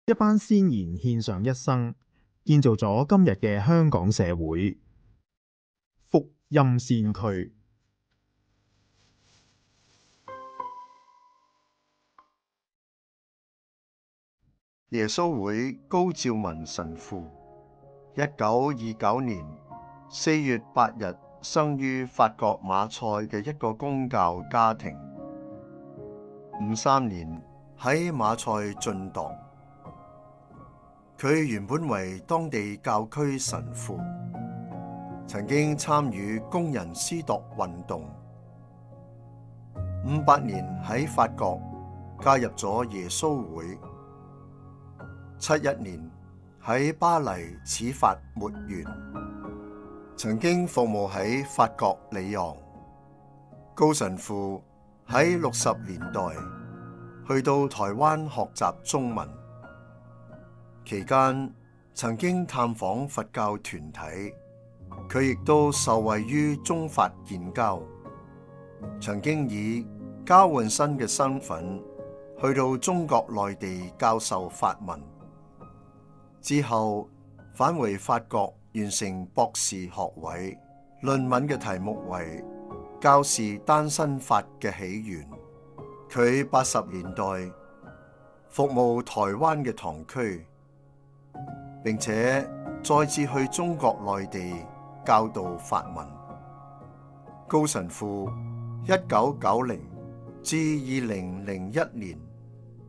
一班先賢獻上一生，建造咗今日嘅香港社會。福音先驅。耶穌會高照文神父，1929年4月8日生於法國馬賽嘅一個公教家庭。53年喺馬賽晉鐸。佢原本為當地教區神父，曾經參與工人司鐸運動。58年喺法國加入咗耶穌會。71年喺巴黎始發沒完，曾經服務喺法國里昂。高神父喺60年代去到台灣學習中文，期間曾經探訪佛教團體，佢亦都受惠於中法建交，曾經以交換生嘅身份去到中國內地教授法文。之後返回法國完成博士學位，論文嘅題目為《教士單身法嘅起源》。佢80年代服務台灣嘅堂區，並且再次去中國內地教導法文。高神父1990至2001年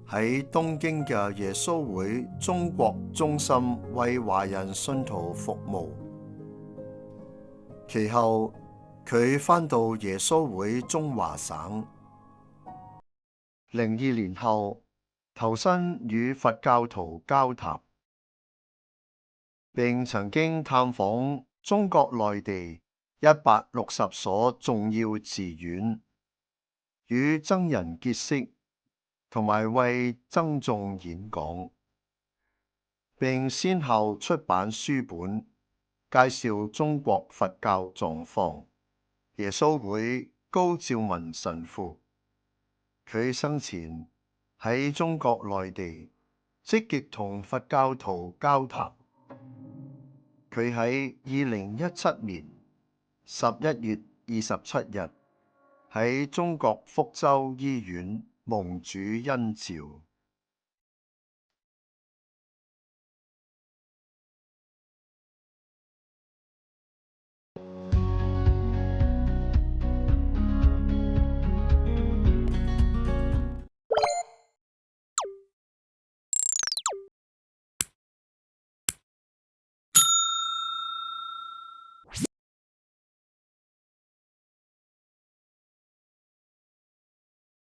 喺東京嘅耶穌會中國中心為華人信徒服務，其後佢返到耶穌會中華省。02年後投身與佛教徒交談，並曾經探訪中國內地160所重要寺院，與僧人結識，同埋為僧眾演講，並先後出版書本介紹中國佛教狀況。耶穌會高照文神父，佢生前喺中國內地積極同佛教徒交談。佢喺2017年11月27日喺中國福州醫院蒙主恩召。